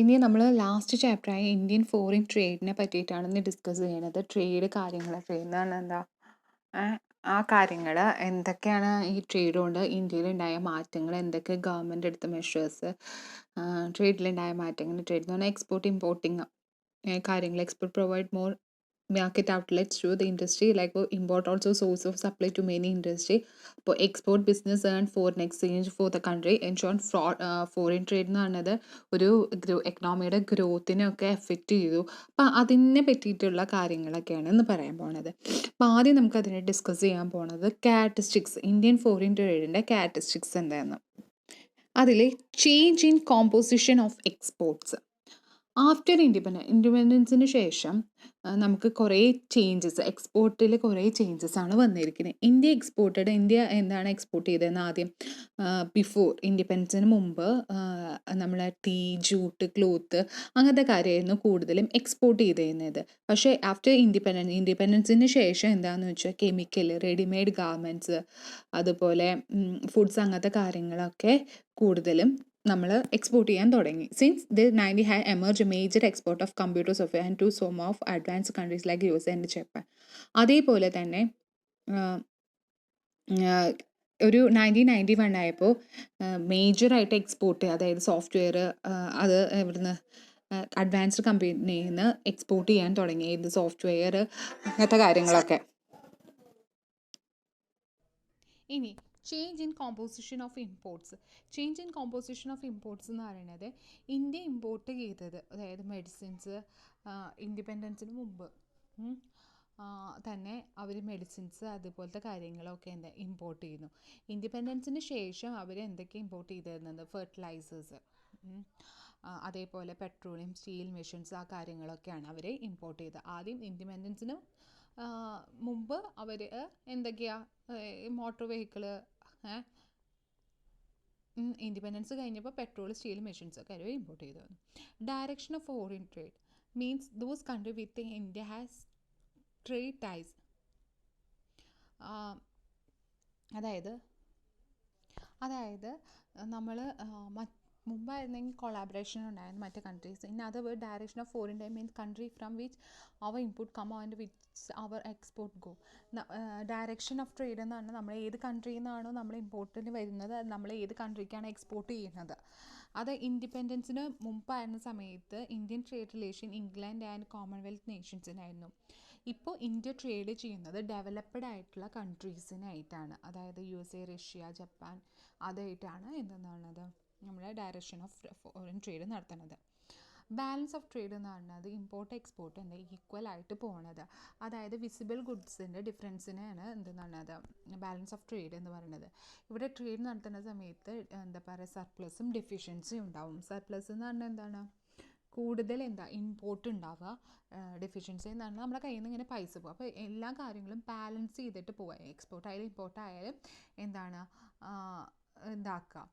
ഇനി നമ്മൾ last ചാപ്റ്ററായ Indian foreign ട്രേഡിനെ പറ്റിയിട്ടാണ് ഇന്ന് ഡിസ്കസ് ചെയ്യണത്. ട്രേഡ് കാര്യങ്ങൾ, ട്രേഡ് എന്ന് പറഞ്ഞാൽ എന്താ, ആ കാര്യങ്ങൾ എന്തൊക്കെയാണ്, ഈ ട്രേഡ് കൊണ്ട് ഇന്ത്യയിലുണ്ടായ മാറ്റങ്ങൾ എന്തൊക്കെ, ഗവൺമെൻറ് എടുത്ത മെഷേഴ്സ്, ട്രേഡിലുണ്ടായ മാറ്റങ്ങൾ. ട്രേഡ് എന്ന് പറഞ്ഞാൽ എക്സ്പോർട്ട് ഇമ്പോർട്ടിങ് കാര്യങ്ങൾ. Export provide more market outlets to the industry, like import also source of supply to many industry. അപ്പോൾ export business and foreign exchange for the country ensure foreign trade എന്ന് പറഞ്ഞത് ഒരു എക്കണോമിയുടെ ഗ്രോത്തിനെയൊക്കെ effect ചെയ്തു. അപ്പം അതിനെ പറ്റിയിട്ടുള്ള കാര്യങ്ങളൊക്കെയാണ് ഇന്ന് പറയാൻ പോണത്. അപ്പം ആദ്യം നമുക്ക് അതിനെ ഡിസ്കസ് ചെയ്യാൻ പോണത് ക്യാരക്ടറിസ്റ്റിക്സ്, ഇന്ത്യൻ ഫോറിൻ ട്രേഡിൻ്റെ ക്യാരക്ടറിസ്റ്റിക്സ് എന്താണെന്ന്. അതിൽ change in composition of exports. After ഇൻഡിപെൻഡൻസിന് ശേഷം നമുക്ക് കുറേ ചേഞ്ചസ്, എക്സ്പോർട്ടിൽ കുറേ ചേഞ്ചസ് ആണ് വന്നിരിക്കുന്നത്. ഇന്ത്യ എന്താണ് എക്സ്പോർട്ട് ചെയ്തതെന്ന് ആദ്യം, ബിഫോർ ഇൻഡിപെൻഡൻസിന് മുമ്പ് നമ്മൾ ടീ, ജൂട്ട്, ക്ലോത്ത് അങ്ങനത്തെ കാര്യമായിരുന്നു കൂടുതലും എക്സ്പോർട്ട് ചെയ്തിരുന്നത്. പക്ഷേ ആഫ്റ്റർ ഇൻഡിപെൻഡൻസിന് ശേഷം എന്താണെന്ന് വെച്ചാൽ കെമിക്കൽ, റെഡിമെയ്ഡ് ഗാർമെൻറ്റ്സ്, അതുപോലെ ഫുഡ്സ്, അങ്ങനത്തെ കാര്യങ്ങളൊക്കെ കൂടുതലും നമ്മൾ എക്സ്പോർട്ട് ചെയ്യാൻ തുടങ്ങി. Since the 90 have emerge major export of computer software and to some of advanced countries like U S and Japan. അതേപോലെ തന്നെ ഒരു 1991 ആയപ്പോൾ മേജറായിട്ട് എക്സ്പോർട്ട്, അതായത് സോഫ്റ്റ്വെയർ, അത് ഇവിടുന്ന് അഡ്വാൻസ്ഡ് കമ്പനിയിൽ നിന്ന് എക്സ്പോർട്ട് ചെയ്യാൻ തുടങ്ങി. ഇത് സോഫ്റ്റ്വെയർ അങ്ങനത്തെ കാര്യങ്ങളൊക്കെ. ഇനി change in composition of imports. Change in composition of imports എന്ന് പറയുന്നത് ഇന്ത്യ ഇമ്പോർട്ട് ചെയ്തത്, അതായത് മെഡിസിൻസ്, ഇൻഡിപെൻഡൻസിന് മുമ്പ് തന്നെ അവർ മെഡിസിൻസ് അതുപോലത്തെ കാര്യങ്ങളൊക്കെ ഇമ്പോർട്ട് ചെയ്യുന്നു. ഇൻഡിപെൻഡൻസിന് ശേഷം അവർ എന്തൊക്കെ ഇമ്പോർട്ട് ചെയ്തിരുന്നത്, ഫെർട്ടിലൈസേഴ്സ്, അതേപോലെ പെട്രോളിയം, സ്റ്റീൽ, മെഷീൻസ്, ആ കാര്യങ്ങളൊക്കെയാണ് അവർ ഇമ്പോർട്ട് ചെയ്തത്. ആദ്യം ഇൻഡിപെൻഡൻസിന് മുമ്പ് അവർ എന്തൊക്കെയാണ്, മോട്ടോർ വെഹിക്കിള്, ഇൻഡിപെൻഡൻസ് കഴിഞ്ഞപ്പോൾ പെട്രോൾ, സ്റ്റീൽ, മെഷീൻസൊക്കെ അവർ ഇമ്പോർട്ട് ചെയ്തു വന്നു. Direction of foreign trade means those country with India has trade ties. അതായത് നമ്മൾ മുമ്പായിരുന്നെങ്കിൽ കൊളാബറേഷൻ ഉണ്ടായിരുന്നു മറ്റേ countries. In other word, direction of foreign trade means country from which our input come and which our export go. Direction of trade എന്ന് പറഞ്ഞാൽ നമ്മൾ ഏത് കൺട്രിയിൽ നിന്നാണോ നമ്മൾ ഇമ്പോർട്ടിന് വരുന്നത്, നമ്മൾ ഏത് കൺട്രിക്കാണ് എക്സ്പോർട്ട് ചെയ്യുന്നത്. അത് ഇൻഡിപെൻഡൻസിന് മുമ്പായിരുന്ന സമയത്ത് Indian trade relation England and Commonwealth നേഷൻസിനായിരുന്നു. ഇപ്പോൾ ഇന്ത്യ ട്രേഡ് ചെയ്യുന്നത് ഡെവലപ്ഡ് ആയിട്ടുള്ള കൺട്രീസിനായിട്ടാണ്, അതായത് USA, റഷ്യ, ജപ്പാൻ, അതായിട്ടാണ് എന്തെന്നാണത് നമ്മുടെ ഡയറക്ഷൻ ഓഫ് ഫോറിൻ ട്രേഡ് നടത്തുന്നത്. ബാലൻസ് ഓഫ് ട്രേഡ് എന്ന് പറഞ്ഞത് ഇമ്പോർട്ട് എക്സ്പോർട്ട് ഈക്വൽ ആയിട്ട് പോകണത്, അതായത് വിസിബിൾ ഗുഡ്സിൻ്റെ ഡിഫറൻസിനെയാണ് എന്തെന്നാണത് ബാലൻസ് ഓഫ് ട്രേഡ് എന്ന് പറയുന്നത്. ഇവിടെ ട്രേഡ് നടത്തുന്ന സമയത്ത് എന്താ പറയുക, സർപ്ലസും ഡെഫിഷ്യൻസിയും ഉണ്ടാവും. സർപ്ലസ് എന്ന് പറഞ്ഞാൽ എന്താണ്, കൂടുതൽ ഇമ്പോർട്ട് ഉണ്ടാവുക. ഡെഫിഷ്യൻസി എന്ന് പറഞ്ഞാൽ നമ്മുടെ കയ്യിൽ നിന്ന് ഇങ്ങനെ പൈസ പോകും. അപ്പോൾ എല്ലാ കാര്യങ്ങളും ബാലൻസ് ചെയ്തിട്ട് പോവുക. എക്സ്പോർട്ട് ആയാലും ഇമ്പോർട്ട് ആയാലും ഇതാക്കുക,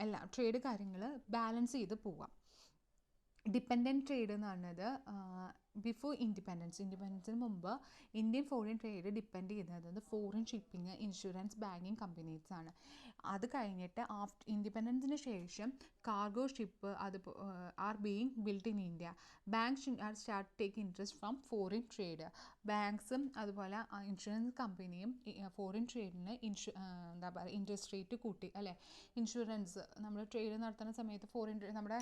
എല്ലാ ട്രേഡ് കാര്യങ്ങൾ ബാലൻസ് ചെയ്ത് പോവാം. ഡിപ്പെൻഡൻറ്റ് ട്രേഡ് എന്ന് പറഞ്ഞത് ബിഫോർ ഇൻഡിപെൻഡൻസിന് മുമ്പ് ഇന്ത്യൻ ഫോറിൻ ട്രേഡ് ഡിപ്പെൻഡ് ചെയ്യുന്നത് foreign shipping, insurance, banking companies ആണ്. അത് കഴിഞ്ഞിട്ട് ആഫ്റ്റർ ഇൻഡിപെൻഡൻസിന് ശേഷം cargo ship are being built in India. Banks are start take interest from foreign trade. ബാങ്ക്സും അതുപോലെ ഇൻഷുറൻസ് കമ്പനിയും ഫോറിൻ ട്രേഡിന് എന്താ പറയുക, ഇൻട്രസ്റ്റ് റേറ്റ് കൂട്ടി, അല്ലേ. ഇൻഷുറൻസ് നമ്മൾ ട്രേഡ് നടത്തുന്ന സമയത്ത് ഫോറിൻ നമ്മുടെ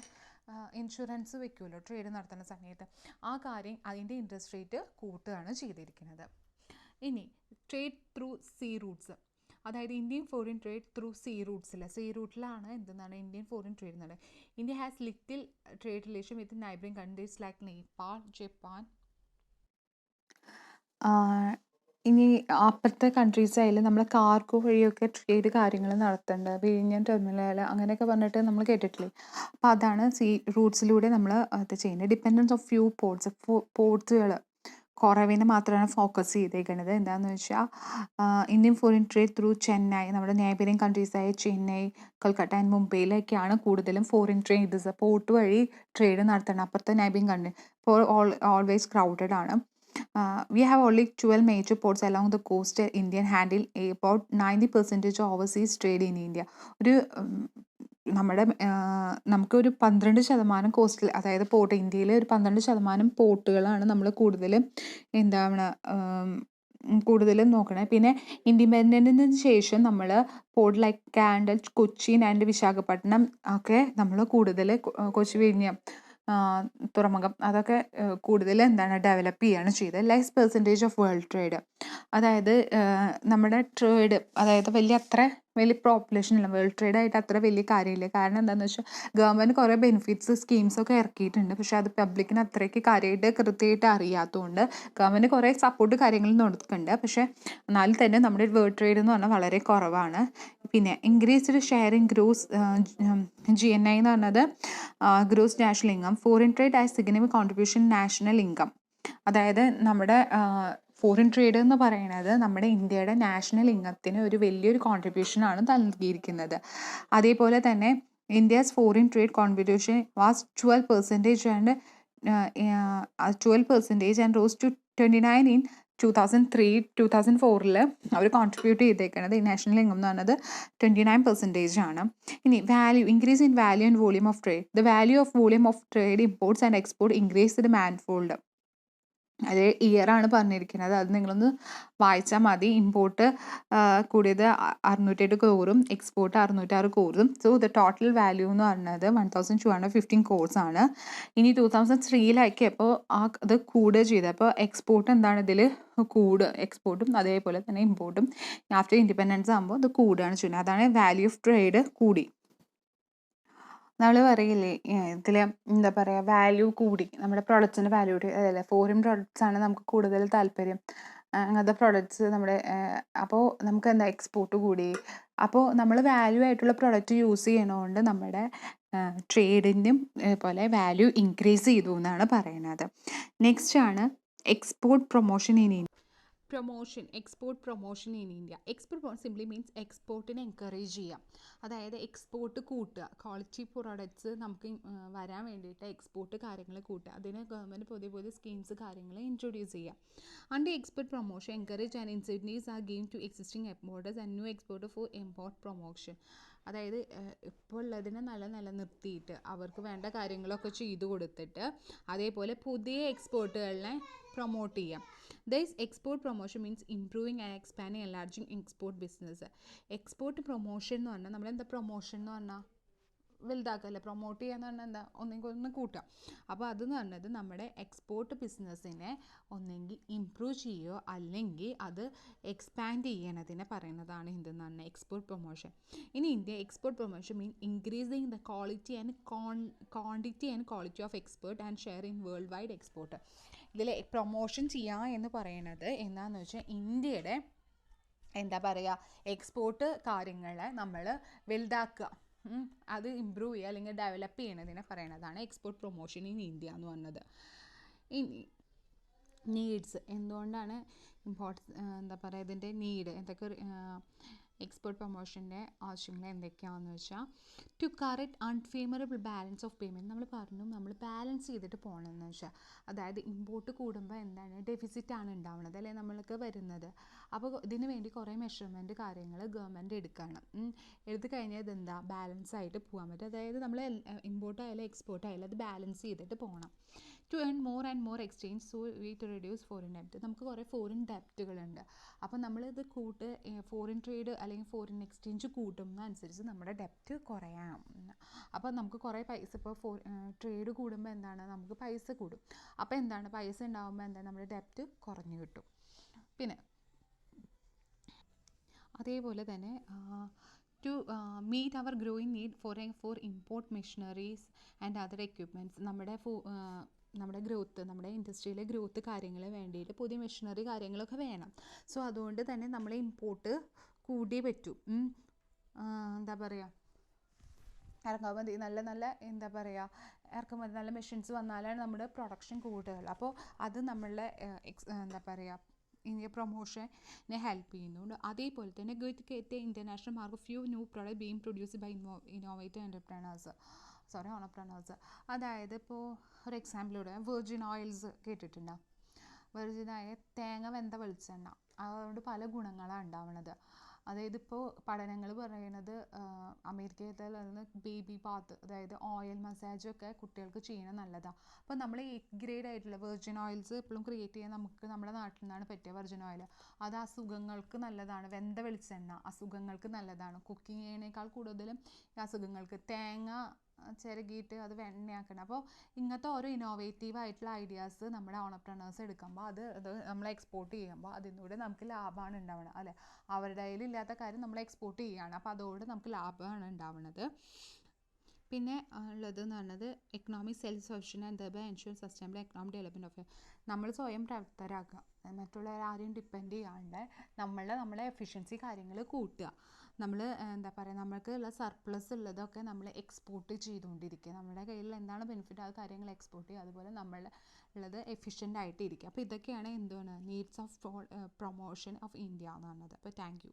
ഇൻഷുറൻസ് വെക്കുമല്ലോ ട്രേഡ് നടത്തുന്ന സമയത്ത്, ആ കാര്യം അതിൻ്റെ ഇൻട്രസ്റ്റ് റേറ്റ് കൂട്ടുകയാണ് ചെയ്തിരിക്കുന്നത്. ഇനി ട്രേഡ് ത്രൂ സീ റൂട്ട്സ്, അതായത് Indian foreign trade through sea റൂട്ടിലാണ് എന്തെന്നാണ് ഇന്ത്യൻ ഫോറിൻ ട്രേഡ് എന്നത്. India has little trade relation with neighbouring countries like Nepal, Japan. ഇനി അപ്പുറത്തെ കൺട്രീസ് ആയാലും നമ്മൾ കാർഗോ വഴിയൊക്കെ ട്രേഡ് കാര്യങ്ങൾ നടത്തേണ്ടത്, വിഴിഞ്ഞം ടെർമിനൽ അങ്ങനെയൊക്കെ പറഞ്ഞിട്ട് നമ്മൾ കേട്ടിട്ടില്ലേ. അപ്പോൾ അതാണ് സീ റൂട്ട്സിലൂടെ നമ്മൾ അത് ചെയ്യുന്നത്. ഡിപ്പെൻഡൻസ് ഓഫ് ഫ്യൂ പോർട്സുകൾ കുറവിനെ മാത്രമാണ് ഫോക്കസ് ചെയ്തേക്കുന്നത്. എന്താണെന്ന് വെച്ചാൽ Indian foreign trade through Chennai, നമ്മുടെ നെയ്ബറിംഗ് കൺട്രീസായ ചെന്നൈ, കൊൽക്കത്ത ആൻഡ് മുംബൈയിലൊക്കെയാണ് കൂടുതലും ഫോറിൻ ട്രേഡേഴ്സ് പോർട്ട് വഴി ട്രേഡ് നടത്തണം. അപ്പുറത്തെ നെയ്ബറിംഗ് കൺട്രി ഇപ്പോൾ ഓൾവേസ് ക്രൗഡഡ് ആണ്. We have only 12 major ports along the coast. Indian handle about 90% of overseas trade in India. ഒരു നമ്മുടെ നമുക്കൊരു 12% കോസ്റ്റിൽ, അതായത് ഇന്ത്യയിലെ ഒരു 12% പോർട്ടുകളാണ് നമ്മൾ കൂടുതലും നോക്കണേ. പിന്നെ ഇൻഡിപെൻഡൻറ്റിന് ശേഷം നമ്മൾ port like Candal, Cochin and Visakhapatnam ഒക്കെ നമ്മൾ കൂടുതൽ കൊച്ചി, വിഴിഞ്ഞം തുറമുഖം അതൊക്കെ കൂടുതൽ ഡെവലപ്പ് ചെയ്യുകയാണ് ചെയ്തത്. Less percentage of world trade, അതായത് നമ്മുടെ ട്രേഡ് അതായത് അത്ര വലിയ പോപ്പുലേഷൻ ഇല്ല, വേൾഡ് ട്രേഡായിട്ട് അത്ര വലിയ കാര്യമില്ല. കാരണം എന്താണെന്ന് വെച്ചാൽ ഗവൺമെൻറ് കുറേ ബെനിഫിറ്റ്സ് സ്കീംസൊക്കെ ഇറക്കിയിട്ടുണ്ട്. പക്ഷേ അത് പബ്ലിക്കിന് അത്രയ്ക്ക് കാര്യമായിട്ട് കൃത്യമായിട്ട് അറിയാത്തതുകൊണ്ട് ഗവൺമെൻറ് കുറേ സപ്പോർട്ട് കാര്യങ്ങൾ കൊടുക്കുന്നുണ്ട്. പക്ഷേ എന്നാലും തന്നെ നമ്മുടെ വേൾഡ് ട്രേഡ് എന്ന് പറഞ്ഞാൽ വളരെ കുറവാണ്. പിന്നെ increased share in gross GNI എന്ന് പറഞ്ഞത് gross national income. Foreign trade as significant contribution national income, അതായത് നമ്മുടെ ഫോറിൻ ട്രേഡ് എന്ന് പറയുന്നത് നമ്മുടെ ഇന്ത്യയുടെ നാഷണൽ ഇൻകത്തിന് ഒരു വലിയൊരു കോൺട്രിബ്യൂഷനാണ് നൽകിയിരിക്കുന്നത്. അതേപോലെ തന്നെ India's foreign trade contribution was 12% and rose to 29 in 2003-2004 അവർ കോൺട്രിബ്യൂട്ട് ചെയ്തേക്കുന്നത് ഈ നാഷണൽ ഇൻകം എന്ന് പറയുന്നത് 29% ആണ്. ഇനി value increase in value and volume of trade. The value of volume of trade imports and export increased manifold. അത് ഇയറാണ് പറഞ്ഞിരിക്കുന്നത്, അത് നിങ്ങളൊന്ന് വായിച്ചാൽ മതി. ഇമ്പോർട്ട് കൂടിയത് 608 crore, export 606 crore. So the total value എന്ന് പറയുന്നത് 1215 crores ആണ്. ഇനി 2003 അത് കൂടുക ചെയ്തപ്പോൾ എക്സ്പോർട്ട് ഇതിൽ എക്സ്പോർട്ടും അതേപോലെ തന്നെ ഇമ്പോർട്ടും ആഫ്റ്റർ ഇൻഡിപെൻഡൻസ് ആകുമ്പോൾ ഇത് കൂടുകയാണ് ചെയ്യുന്നത്. അതാണ് വാല്യൂ ഓഫ് ട്രേഡ് കൂടി. നമ്മൾ പറയില്ലേ ഇതിൽ വാല്യൂ കൂടി, നമ്മുടെ പ്രൊഡക്ട്സിൻ്റെ വാല്യൂ കൂടി, അതല്ലേ ഫോറിൻ പ്രൊഡക്ട്സ് ആണ് നമുക്ക് കൂടുതൽ താല്പര്യം, അങ്ങനത്തെ പ്രൊഡക്ട്സ് നമ്മുടെ അപ്പോൾ നമുക്ക് എക്സ്പോർട്ട് കൂടി. അപ്പോൾ നമ്മൾ വാല്യൂ ആയിട്ടുള്ള പ്രൊഡക്റ്റ് യൂസ് ചെയ്യണതുകൊണ്ട് നമ്മുടെ ട്രേഡിനും പോലെ വാല്യൂ ഇൻക്രീസ് ചെയ്തു എന്നാണ് പറയുന്നത്. നെക്സ്റ്റ് ആണ് export promotion in India. Export promotion in India. Export simply means എക്സ്പോർട്ടിനെ എൻകറേജ് ചെയ്യാം, അതായത് എക്സ്പോർട്ട് കൂട്ടുക, ക്വാളിറ്റി പ്രോഡക്ട്സ് നമുക്ക് വരാൻ വേണ്ടിയിട്ട് എക്സ്പോർട്ട് കാര്യങ്ങൾ കൂട്ടുക. അതിന് ഗവൺമെൻറ് പുതിയ സ്കീംസ് കാര്യങ്ങൾ ഇൻട്രൊഡ്യൂസ് ചെയ്യാം. Under export promotion encourage and incentives are given to existing exporters and new exporter for import promotion. അതായത് ഇപ്പോൾ ഉള്ളതിനെ നിലനിർത്തിയിട്ട് അവർക്ക് വേണ്ട കാര്യങ്ങളൊക്കെ ചെയ്തു കൊടുത്തിട്ട് അതേപോലെ പുതിയ എക്സ്പോർട്ടുകളെ പ്രൊമോട്ട് ചെയ്യാം. Thus, export promotion means improving and expanding and enlarging export business. Export promotion എന്ന് പറഞ്ഞാൽ നമ്മളെന്താ പ്രൊമോഷൻ എന്ന് പറഞ്ഞാൽ വലുതാക്കല്ലേ, പ്രൊമോട്ട് ചെയ്യാന്ന് പറഞ്ഞാൽ എന്താ ഒന്ന് കൂട്ടുക. അപ്പോൾ അതെന്ന് പറഞ്ഞത് നമ്മുടെ എക്സ്പോർട്ട് ബിസിനസ്സിനെ ഒന്നെങ്കിൽ ഇംപ്രൂവ് ചെയ്യുകയോ അല്ലെങ്കിൽ അത് എക്സ്പാൻഡ് ചെയ്യണതിനെ പറയുന്നതാണ് എന്തെന്ന് പറഞ്ഞാൽ എക്സ്പോർട്ട് പ്രൊമോഷൻ. ഇനി India export promotion mean increasing the quality and quantity and quality of export and share in world wide export. ഇതിൽ പ്രൊമോഷൻ ചെയ്യുക എന്ന് പറയുന്നത് എന്താണെന്ന് വെച്ചാൽ ഇന്ത്യയുടെ എക്സ്പോർട്ട് കാര്യങ്ങളെ നമ്മൾ വലുതാക്കുക, അത് ഇമ്പ്രൂവ് ചെയ്യുക അല്ലെങ്കിൽ ഡെവലപ്പ് ചെയ്യണതിനെ പറയുന്നതാണ് എക്സ്പോർട്ട് പ്രൊമോഷൻ ഇൻ ഇന്ത്യ എന്ന് പറഞ്ഞത്. ഇനി നീഡ്സ്, എന്തുകൊണ്ടാണ് ഇതിൻ്റെ നീഡ് എന്തൊക്കെ എക്സ്പോർട്ട് പ്രൊമോഷൻ്റെ ആവശ്യങ്ങൾ എന്തൊക്കെയാണെന്ന് വെച്ചാൽ to correct unfavourable balance of payment. നമ്മൾ ബാലൻസ് ചെയ്തിട്ട് പോകണമെന്ന് വെച്ചാൽ, അതായത് ഇമ്പോർട്ട് കൂടുമ്പോൾ ഡെഫിസിറ്റാണ് ഉണ്ടാവുന്നത് അല്ലെ നമ്മൾക്ക് വരുന്നത്. അപ്പോൾ ഇതിന് വേണ്ടി കുറേ മെഷർമെൻറ്റ് കാര്യങ്ങൾ ഗവൺമെൻറ് എടുത്തു കഴിഞ്ഞാൽ ബാലൻസ് ആയിട്ട് പോകാൻ പറ്റും. അതായത് നമ്മൾ ഇമ്പോർട്ട് ആയാലും എക്സ്പോർട്ട് ആയാലും അത് ബാലൻസ് ചെയ്തിട്ട് പോകണം. To earn more and more exchange so we to reduce foreign ഡെപ്റ്റ്. നമുക്ക് കുറേ ഫോറിൻ ഡെപ്റ്റുകളുണ്ട്. അപ്പോൾ നമ്മളിത് ഫോറിൻ ട്രേഡ് അല്ലെങ്കിൽ ഫോറിൻ എക്സ്ചേഞ്ച് കൂട്ടുന്നതനുസരിച്ച് നമ്മുടെ ഡെപ്റ്റ് കുറയണം. അപ്പോൾ നമുക്ക് കുറേ പൈസ ഇപ്പോൾ ട്രേഡ് കൂടുമ്പോൾ നമുക്ക് പൈസ കൂടും. അപ്പോൾ പൈസ ഉണ്ടാകുമ്പോൾ നമ്മുടെ ഡെപ്റ്റ് കുറഞ്ഞു കിട്ടും. പിന്നെ അതേപോലെ തന്നെ to meet our growing need for import machineries and other equipments. നമ്മുടെ ഗ്രോത്ത്, നമ്മുടെ ഇൻഡസ്ട്രിയിലെ ഗ്രോത്ത് കാര്യങ്ങൾ വേണ്ടിയിട്ട് പുതിയ മെഷീനറി കാര്യങ്ങളൊക്കെ വേണം. സോ അതുകൊണ്ട് തന്നെ നമ്മൾ ഇമ്പോർട്ട് കൂടിയേ പറ്റൂ. ഇറക്കുമതി ഇറക്കുമതി നല്ല മെഷീൻസ് വന്നാലാണ് നമ്മുടെ പ്രൊഡക്ഷൻ കൂടുതൽ. അപ്പോൾ അത് നമ്മളുടെ ഇന്ത്യ പ്രൊമോഷനെ ഹെൽപ്പ് ചെയ്യുന്നുണ്ട്. അതേപോലെ തന്നെ get international mark few new product being produced by innovative entrepreneurs. അതായത് ഇപ്പോൾ ഒരു എക്സാമ്പിളിലൂടെ വെർജിൻ ഓയിൽസ് കേട്ടിട്ടുണ്ടോ? വെർജിനായ തേങ്ങ വെന്ത വെളിച്ചെണ്ണ, അതുകൊണ്ട് പല ഗുണങ്ങളാണ് ഉണ്ടാവുന്നത്. അതായത് ഇപ്പോൾ പഠനങ്ങൾ പറയണത് അമേരിക്കയിൽ നിന്ന് ബേബി ബാത്ത്, അതായത് ഓയിൽ മസാജൊക്കെ കുട്ടികൾക്ക് ചെയ്യണത് നല്ലതാണ്. അപ്പോൾ നമ്മൾ ഗ്രേഡ് ആയിട്ടുള്ള വെർജിൻ ഓയിൽസ് എപ്പോഴും ക്രിയേറ്റ് ചെയ്യാൻ നമുക്ക് നമ്മുടെ നാട്ടിൽ നിന്നാണ് പറ്റിയ വെർജിൻ ഓയിൽ. അത് അസുഖങ്ങൾക്ക് നല്ലതാണ്. വെന്ത വെളിച്ചെണ്ണ അസുഖങ്ങൾക്ക് നല്ലതാണ്. കുക്കിംഗ് ചെയ്യണേക്കാൾ കൂടുതലും ഈ അസുഖങ്ങൾക്ക് തേങ്ങ ചിരകിയിട്ട് അത് വെണ്ണയാക്കണം. അപ്പോൾ ഇങ്ങനത്തെ ഓരോ ഇന്നോവേറ്റീവ് ആയിട്ടുള്ള ഐഡിയാസ് നമ്മുടെ ഓണർപ്രണേഴ്സ് എടുക്കുമ്പോൾ അത് നമ്മൾ എക്സ്പോർട്ട് ചെയ്യുമ്പോൾ അതിലൂടെ നമുക്ക് ലാഭമാണ് ഉണ്ടാവുന്നത് അല്ലേ. അവരുടെ കയ്യിലില്ലാത്ത കാര്യം നമ്മൾ എക്സ്പോർട്ട് ചെയ്യുകയാണ്, അപ്പോൾ അതോടെ നമുക്ക് ലാഭമാണ് ഉണ്ടാവുന്നത്. പിന്നെ ഉള്ളതെന്ന് പറഞ്ഞത് economic self sufficient and the ensure sustainable economic development of നമ്മൾ സ്വയം പ്രവർത്തരാക്കുക, മറ്റുള്ളവരെ ആരെയും ഡിപ്പെൻഡ് ചെയ്യാണ്ട് നമ്മളെ എഫിഷ്യൻസി കാര്യങ്ങൾ കൂട്ടുക. നമ്മൾ എന്താ പറയുക, നമുക്കുള്ള സർപ്ലസ് ഉള്ളതൊക്കെ നമ്മൾ എക്സ്പോർട്ട് ചെയ്തുകൊണ്ടിരിക്കുക. നമ്മുടെ കയ്യിൽ എന്താണ് ബെനിഫിറ്റ് ആ കാര്യങ്ങൾ എക്സ്പോർട്ട് ചെയ്യുക. അതുപോലെ ഉള്ളത് എഫിഷ്യൻ്റ് ആയിട്ട് ഇരിക്കുക. അപ്പോൾ ഇതൊക്കെയാണ് എന്താണ് needs of promotion of India എന്ന് പറഞ്ഞത്. അപ്പോൾ താങ്ക് യു.